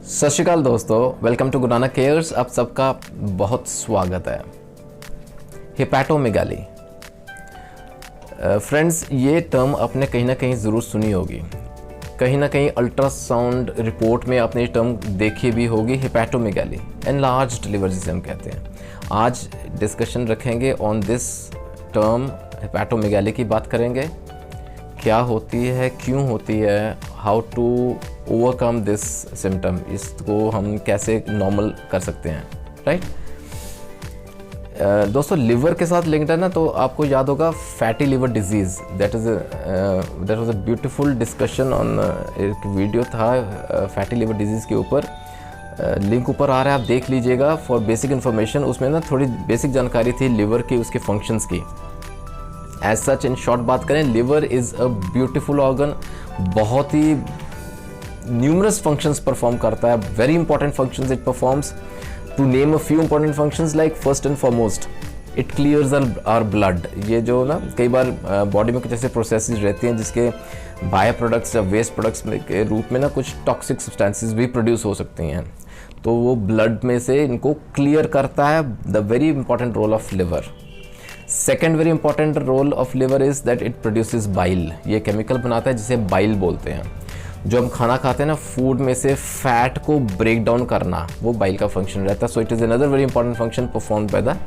सत श्री अकाल दोस्तों, वेलकम टू गुरुनानक केयर्स। आप सबका बहुत स्वागत है। हिपैटोमेगाली फ्रेंड्स, ये टर्म आपने कहीं ना कहीं ज़रूर सुनी होगी। कहीं ना कहीं अल्ट्रासाउंड रिपोर्ट में आपने ये टर्म देखी भी होगी, हिपैटोमेगाली, एनलार्ज्ड लिवर जिसे हम कहते हैं। आज डिस्कशन रखेंगे ऑन दिस टर्म हिपैटोमेगाली की बात करेंगे। क्या होती है, क्यों होती है, how to overcome this symptom, इसको हम कैसे नॉर्मल कर सकते हैं, राइट। दोस्तों, लिवर के साथ लिंक्ड है ना, तो आपको याद होगा fatty liver disease. That was a beautiful discussion on, एक वीडियो था फैटी लिवर डिजीज़ के ऊपर, लिंक ऊपर आ रहा है, आप देख लीजिएगा फॉर बेसिक इन्फॉर्मेशन। उसमें ना थोड़ी बेसिक जानकारी थी लिवर की, उसके फंक्शंस की। एज सच इन शॉर्ट बात करें, liver is a beautiful organ, बहुत ही न्यूमरस फंक्शंस परफॉर्म करता है, very important functions it performs. To name a few important functions, like first and foremost it clears our blood. ये जो ना कई बार बॉडी में कुछ ऐसे प्रोसेसेस रहती हैं जिसके बाय प्रोडक्ट्स या वेस्ट प्रोडक्ट्स के रूप में ना कुछ टॉक्सिक सब्सटेंसेस भी प्रोड्यूस हो सकती हैं, तो वो ब्लड में से इनको क्लियर करता है। The very important role of liver. Second very important role of liver is that it produces bile. ये केमिकल बनाता है जिसे बाइल बोलते हैं। जो हम खाना खाते हैं ना, फूड में से फैट को ब्रेक डाउन करना, वो बाइल का फंक्शन रहता है। सो it is another very important function perform by the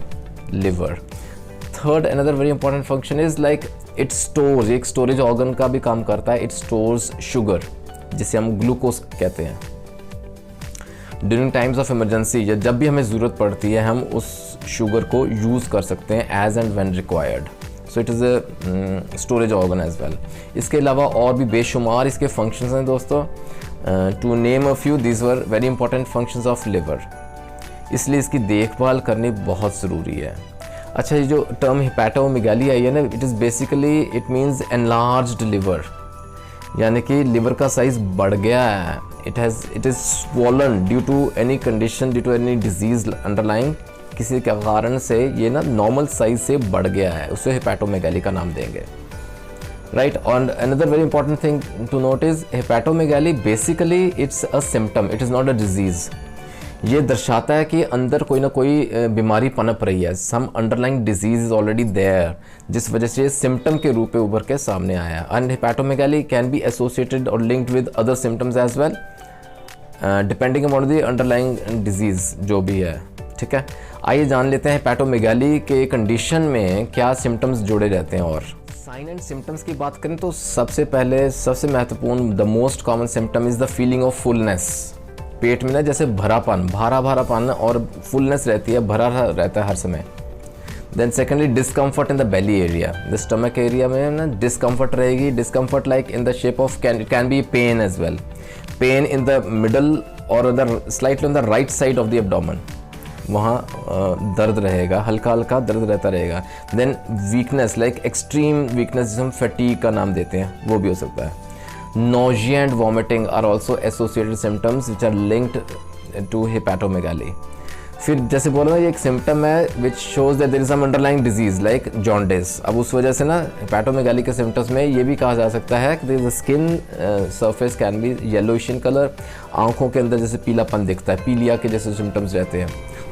liver. Third another very important function is like it stores, एक स्टोरेज ऑर्गन का भी काम करता है। इट स्टोर्स शुगर, जिसे हम ग्लूकोज कहते हैं। ड्यूरिंग टाइम्स ऑफ इमरजेंसी, या जब भी हमें ज़रूरत पड़ती है, हम उस शुगर को यूज़ कर सकते हैं as and when required. So it is a storage organ as well. इसके अलावा और भी बेशुमार इसके फंक्शंस हैं दोस्तों। To name a few, these were very important functions of liver, इसलिए इसकी देखभाल करनी बहुत ज़रूरी है। अच्छा, ये जो टर्म हिपैटोमेगाली आई है ना, it is basically it means enlarged liver, यानी कि लिवर का साइज़ बढ़ गया है। It is swollen due to any condition, due to any disease underlying, किसी के कारण से ये ना नॉर्मल साइज से बढ़ गया है, उसे हिपैटोमेगाली का नाम देंगे, राइट। और another very important thing to note is hepatomegaly basically it's a symptom, it is not a disease. ये दर्शाता है कि अंदर कोई ना कोई बीमारी पनप रही है, some underlying disease is already there, जिस वजह से सिम्टम के रूप में उभर के सामने आया। And hepatomegaly can be associated और linked with other symptoms as well, depending upon the underlying disease जो भी है, ठीक है। आइए जान लेते हैं हिपैटोमेगाली के कंडीशन में क्या सिम्टम्स जुड़े रहते हैं। और साइन एंड सिम्टम्स की बात करें तो सबसे पहले, सबसे महत्वपूर्ण, the most common symptom is the feeling of fullness. पेट में ना जैसे भरापन, भारापन और फुलनेस रहती है, भरा रहता है हर समय। Then secondly discomfort in the belly area, the stomach area में ना डिस्कम्फर्ट रहेगी। Discomfort like in the shape of can be pain as well, pain in the middle और slightly on the right side of the abdomen, वहाँ दर्द रहेगा, हल्का हल्का दर्द रहता रहेगा। Then weakness, like extreme weakness, जिसे हम फैटीग का नाम देते हैं, वो भी हो सकता है। Nausea and vomiting are also associated symptoms which are linked to hepatomegaly. फिर जैसे बोला ये एक सिम्टम है which shows that there is some underlying disease like jaundice. अब उस वजह से ना हिपैटोमेगाली के सिम्टम्स में ये भी कहा जा सकता है कि the skin surface can be yellowish in colour, आंखों के अंदर जैसे पीलापन दिखता है, पीलिया के जैसे सिम्टम्स रहते हैं।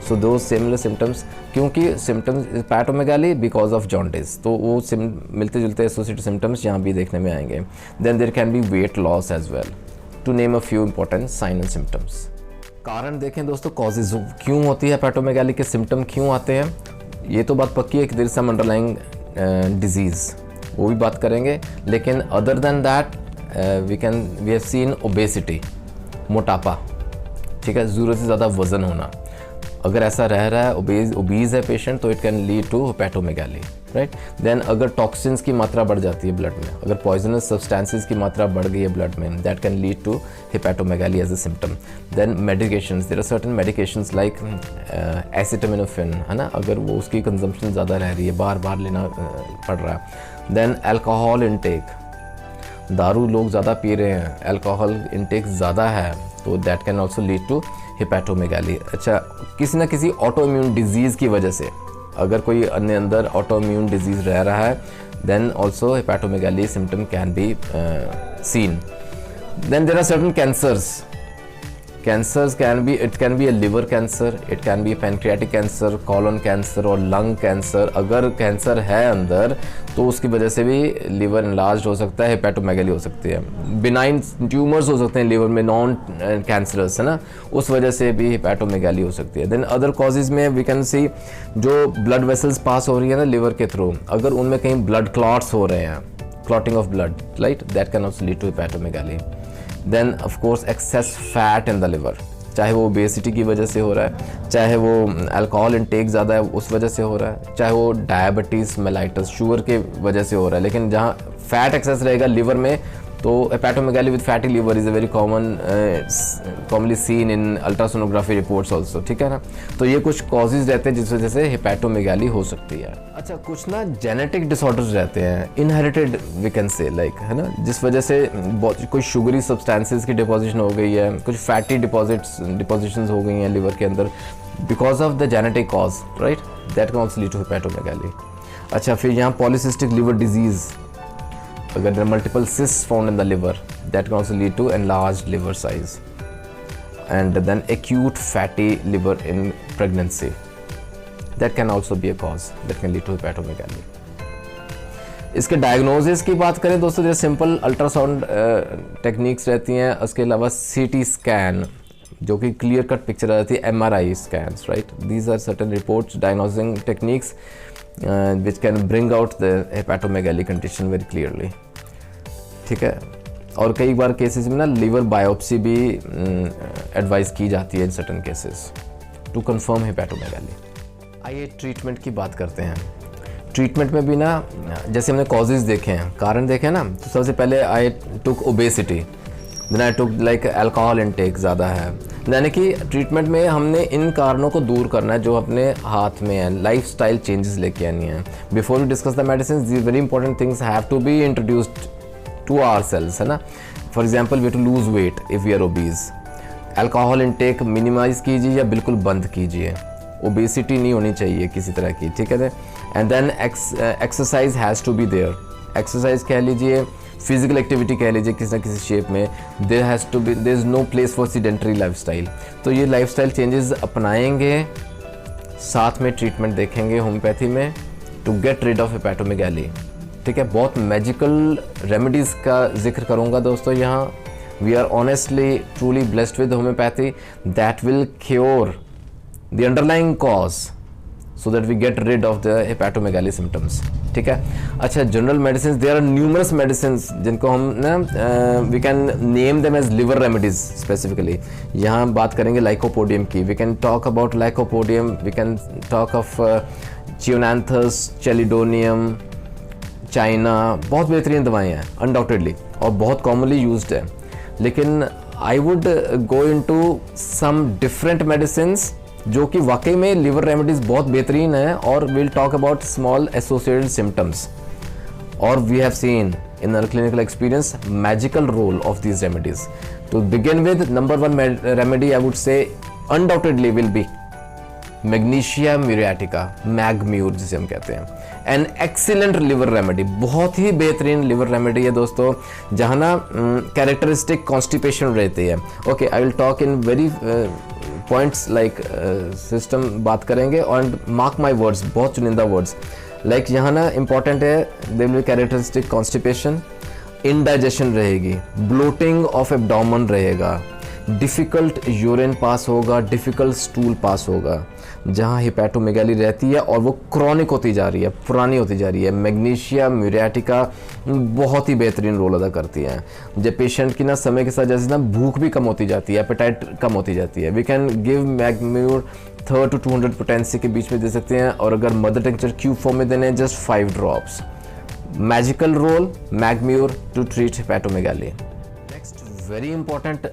सो दो सिमिलर सिम्टम्स, क्योंकि सिम्टम्स हिपैटोमेगाली बिकॉज ऑफ जॉन्डिस, तो वो मिलते जुलते एसोसिएटेड सिम्टम्स यहाँ भी देखने में आएंगे। Then there can be weight loss as well, to name a few important sign and symptoms. कारण देखें दोस्तों, कॉजेज क्यों होती है हिपैटोमेगाली के सिम्टम क्यों आते हैं, ये तो बात पक्की है कि there is some underlying disease, वो भी बात करेंगे। लेकिन other than that we have seen obesity, मोटापा, ठीक है, ज़रूरत से ज़्यादा वज़न होना। अगर ऐसा रह रहा है, ओबीज है पेशेंट, तो it can lead to hepatomegaly, right. Then अगर टॉक्सिन्स की मात्रा बढ़ जाती है ब्लड में, अगर पॉइजनस सब्सटेंसेस की मात्रा बढ़ गई है ब्लड में, that can lead to hepatomegaly as a symptom. Then medications, there are certain medications like acetaminophen, है ना, अगर वो उसकी कंजम्पशन ज़्यादा रह रही है, बार बार लेना पड़ रहा है। देन अल्कोहल इनटेक, दारू लोग ज़्यादा पी रहे हैं, अल्कोहल इनटेक ज़्यादा है, तो that can also lead to hepatomegaly. अच्छा, किसी न किसी ऑटो इम्यून डिजीज़ की वजह से, अगर कोई अन्य अंदर ऑटो इम्यून डिजीज़ रह रहा है, then also hepatomegaly symptom can be seen. Then there are certain cancers, cancers it can be a liver cancer, it can be pancreatic cancer, colon cancer और लंग कैंसर। अगर cancer है अंदर तो उसकी वजह से भी लिवर इनलार्ज हो सकता है, हेपेटोमेगाली हो सकती है। बिनाइन ट्यूमर्स हो सकते हैं लिवर में, नॉन कैंसरस है ना, उस वजह से भी हेपेटोमेगाली हो सकती है। देन अदर कॉजेज़ में वी कैन सी जो ब्लड वेसल्स पास हो रही है ना लिवर के थ्रू, अगर उनमें कहीं ब्लड क्लॉट्स हो रहे हैं, clotting of blood, right, that can also lead to hepatomegaly. Then of course excess fat in the liver, चाहे वो ओबेसिटी की वजह से हो रहा है, चाहे वो अल्कोहल इनटेक ज़्यादा है उस वजह से हो रहा है, चाहे वो डायबिटीज़ मेलाइटस शुगर के वजह से हो रहा है। लेकिन जहाँ फैट एक्सेस रहेगा लिवर में तो hepatomegaly with fatty liver is a very commonly seen in ultrasonography reports also, ठीक है ना। तो ये कुछ कॉजेज रहते हैं जिस वजह से हेपेटोमेगाली हो सकती है। अच्छा, कुछ ना जेनेटिक डिसऑर्डर्स रहते हैं, inherited we can say, like है ना, जिस वजह से कोई शुगरी सब्सटेंसेस की डिपोजिशन हो गई है, कुछ फैटी डिपोजिशंस हो गई हैं लिवर के अंदर because of the genetic cause, right, that can also lead to hepatomegaly. अच्छा, फिर यहाँ पॉलीसिस्टिक लिवर डिजीज़, अगर there are multiple cysts found in the liver, that can also lead to enlarged liver size. And then acute fatty liver in pregnancy, that can also be a cause that can lead to hepatomegaly. इसके diagnosis की बात करें दोस्तों, जैसे simple ultrasound techniques रहती हैं, उसके अलावा सीटी स्कैन जो कि क्लियर कट पिक्चर आ जाती है, MRI scans, right, these are certain reports diagnosing techniques which can bring out the hepatomegaly condition very clearly, ठीक है। और कई बार केसेस में ना लिवर बायोप्सी भी एडवाइस की जाती है in certain cases to confirm hepatomegaly. आइए ट्रीटमेंट की बात करते हैं। ट्रीटमेंट में भी ना जैसे हमने कॉजेज़ देखे हैं, कारण देखे हैं ना, तो सबसे पहले I took obesity, then I took like alcohol intake ज़्यादा है, यानी कि ट्रीटमेंट में हमने इन कारणों को दूर करना है जो अपने हाथ में है, लाइफस्टाइल चेंजेस लेके आनी है। Before we discuss the medicine, these very important things have to be introduced to our cells, है ना। For example we to lose weight if we are obese, alcohol intake minimize कीजिए या बिल्कुल बंद कीजिए, ओबेसिटी नहीं होनी चाहिए किसी तरह की, ठीक है। And then exercise has to be there, exercise कह लीजिए, फिजिकल एक्टिविटी कह लीजिए किसी ना किसी शेप में, there is no place for sedentary lifestyle. तो ये लाइफस्टाइल चेंजेस अपनाएंगे, साथ में ट्रीटमेंट देखेंगे होम्योपैथी में to get rid of hepatomegaly, ठीक है। बहुत मैजिकल रेमेडीज़ का जिक्र करूँगा दोस्तों यहाँ। We are honestly truly blessed with homeopathy that will cure the underlying cause so that we get rid of the hepatomegaly symptoms, ठीक है। अच्छा, general medicine, there are numerous medicine जिनको हम ना we can name them as liver remedies specifically. यहाँ बात करेंगे lycopodium की, we can talk about lycopodium, we can talk of chionanthus, chelidonium, china, बहुत बेहतरीन दवाएँ हैं अनडाउटेडली और बहुत कॉमनली यूज्ड है। लेकिन I would go into some different medicines जो कि वाकई में लिवर रेमेडीज़ बहुत बेहतरीन है, और will talk about small associated symptoms, और we have seen in our clinical experience magical role of these remedies. To begin with, number one remedy I would say undoubtedly will be magnesia muriatica, mag mur जिसे हम कहते हैं, an excellent liver remedy, बहुत ही बेहतरीन liver remedy है दोस्तों, जहाँ ना कैरेक्टरिस्टिक कॉन्स्टिपेशन रहती है। Okay, I will talk in very points like system बात करेंगे, और मार्क माई वर्ड्स, बहुत चुनिंदा वर्ड्स, लाइक यहाँ ना इंपॉर्टेंट है, there will be characteristic constipation, indigestion रहेगी, ब्लोटिंग ऑफ एब्डोमेन रहेगा, डिफ़िकल्ट यूरिन पास होगा, डिफ़िकल्ट स्टूल पास होगा, जहाँ हेपेटोमेगाली रहती है और वो क्रॉनिक होती जा रही है, पुरानी होती जा रही है। मैग्नीशिया म्यूरियाटिका बहुत ही बेहतरीन रोल अदा करती है। जब पेशेंट की ना समय के साथ जैसे ना भूख भी कम होती जाती है, एपेटाइट कम होती जाती है, we can give mag mur 300 to 200 potency के बीच में दे सकते हैं, और अगर मदर टिंक्चर क्यूब फॉर्म में देने just 5 drops. Magical role mag mur to treat hepatomegaly. Next very important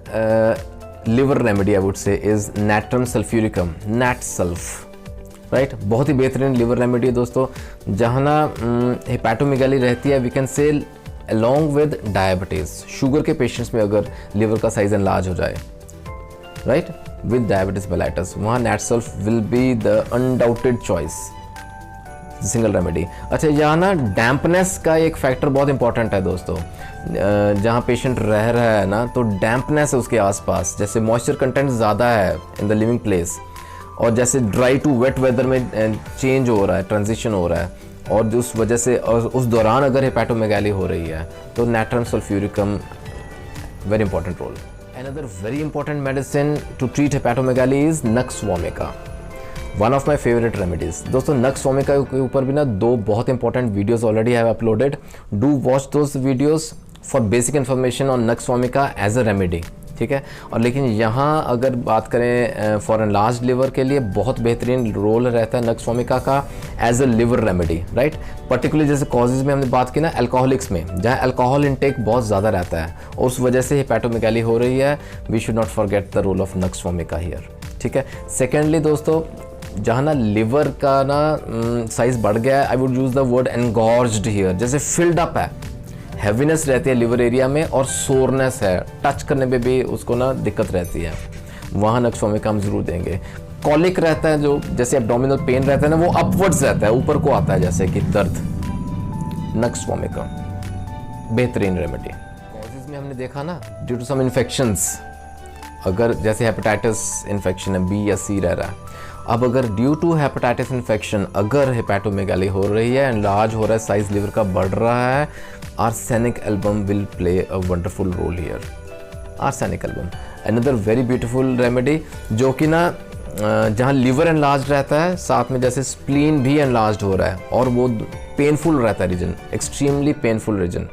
liver remedy I would say is natrum sulphuricum, nat sulph, right, बहुत ही बेहतरीन लिवर रेमेडी है दोस्तों, जहाँ ना हेपेटोमेगाली रहती है, we can say along with diabetes, sugar के पेशेंट्स में अगर लिवर का साइज एनलार्ज हो जाए, राइट, विद डायबिटीज मेलाइटस, वहाँ nat sulph will be the undoubted choice, single remedy. अच्छा, यहाँ ना डैम्पनेस का एक फैक्टर बहुत इंपॉर्टेंट है दोस्तों। जहाँ पेशेंट रह रहा है ना, तो डैम्पनेस है उसके आसपास, जैसे मॉइस्चर कंटेंट ज़्यादा है इन द लिविंग प्लेस, और जैसे ड्राई टू वेट वेदर में चेंज हो रहा है, ट्रांजिशन हो रहा है, और उस वजह से और उस दौरान अगर हेपेटोमेगाली हो रही है तो natrium sulphuricum very important role. Another very important medicine to treat hepatomegaly is Nux vomica, one of my favorite remedies। दोस्तों Nux vomica के ऊपर भी ना 2 बहुत important videos already have uploaded, do watch those videos for basic information on Nux vomica as a remedy, ठीक है। और लेकिन यहाँ अगर बात करें फॉर एनलार्ज्ड लिवर के लिए बहुत बेहतरीन रोल रहता है Nux vomica का as a liver remedy, right. Particularly जैसे कॉजेज़ में हमने बात की ना, अल्कोहलिक्स में जहाँ अल्कोहल इंटेक बहुत ज़्यादा रहता है और उस वजह से हेपेटोमेगाली हो रही है, we should not forget the role of Nux vomica here, ठीक है। सेकेंडली दोस्तों, जहाँ ना लिवर का ना साइज़ बढ़ गया है, I would use the word engorged here, जैसे फिल्ड अप है, हैवीनेस रहती है लिवर एरिया में और सोरनेस है, टच करने पे भी उसको ना दिक्कत रहती है, वहाँ Nux vomica हम ज़रूर देंगे। कॉलिक रहता है, जो जैसे एब्डोमिनल पेन रहता है ना, वो अपवर्ड्स रहता है, ऊपर को आता है जैसे कि दर्द, Nux vomica बेहतरीन रेमेडी। कॉजेज़ में हमने देखा ना, ड्यू टू सम इन्फेक्शंस, अगर जैसे हेपेटाइटिस इन्फेक्शन है, बी या सी रह रहा है, अब अगर ड्यू टू हेपेटाइटिस इन्फेक्शन अगर हेपेटोमेगाली हो रही है, एनलार्ज हो रहा है, साइज लिवर का बढ़ रहा है, arsenic album will play a wonderful role here. Arsenic album another very beautiful remedy, जो कि ना जहाँ लिवर एनलार्ज रहता है, साथ में जैसे स्प्लीन भी एनलार्ज हो रहा है और वो पेनफुल रहता है region, extremely painful region,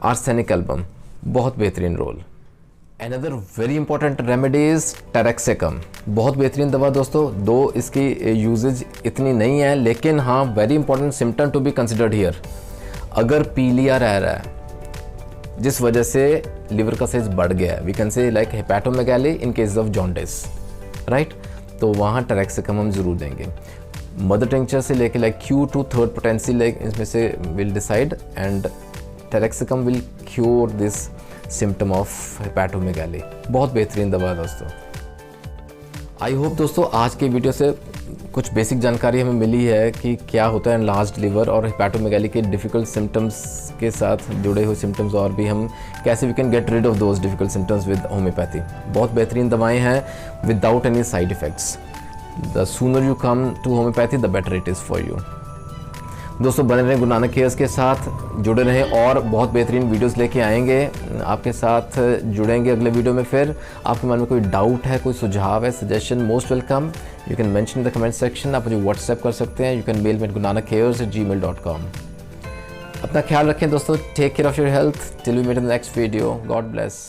arsenic album बहुत बेहतरीन रोल। Another very important remedy is taraxacum, बहुत बेहतरीन दवा दोस्तों। दो इसकी यूजेज इतनी नहीं है, लेकिन हाँ very important symptom to be considered here. अगर पीलिया रह रहा है जिस वजह से लिवर का साइज बढ़ गया है, we can say like hepatomegaly in case of jaundice, right, तो वहाँ टेरेक्सिकम हम जरूर देंगे। मदर टिंक्चर से लेके like Q2 third potency, like इसमें से will decide, and taraxacum will cure this symptom of hepatomegaly. बहुत बेहतरीन दवा है दोस्तों। आई होप दोस्तों आज के वीडियो से कुछ बेसिक जानकारी हमें मिली है कि क्या होता है एनलार्ज्ड लिवर और हेपेटोमेगाली के डिफ़िकल्ट सिम्टम्स के साथ जुड़े हुए सिम्टम्स, और भी हम कैसे we can get rid of those difficult symptoms with homeopathy. बहुत बेहतरीन दवाएं हैं without any side effects. The sooner you come to homeopathy the better it is for you. दोस्तों बने रहें गुरु नानक केयर्स के साथ, जुड़े रहें और बहुत बेहतरीन वीडियोस लेके आएंगे आपके साथ, जुड़ेंगे अगले वीडियो में। फिर आपके मन में कोई डाउट है, कोई सुझाव है, suggestion, most welcome, you can mention in the comment section. आप मुझे व्हाट्सएप कर सकते हैं, you can mail me at gurunanak@gmail.com। अपना ख्याल रखें दोस्तों, take care of your health, till we meet in the next video, God bless.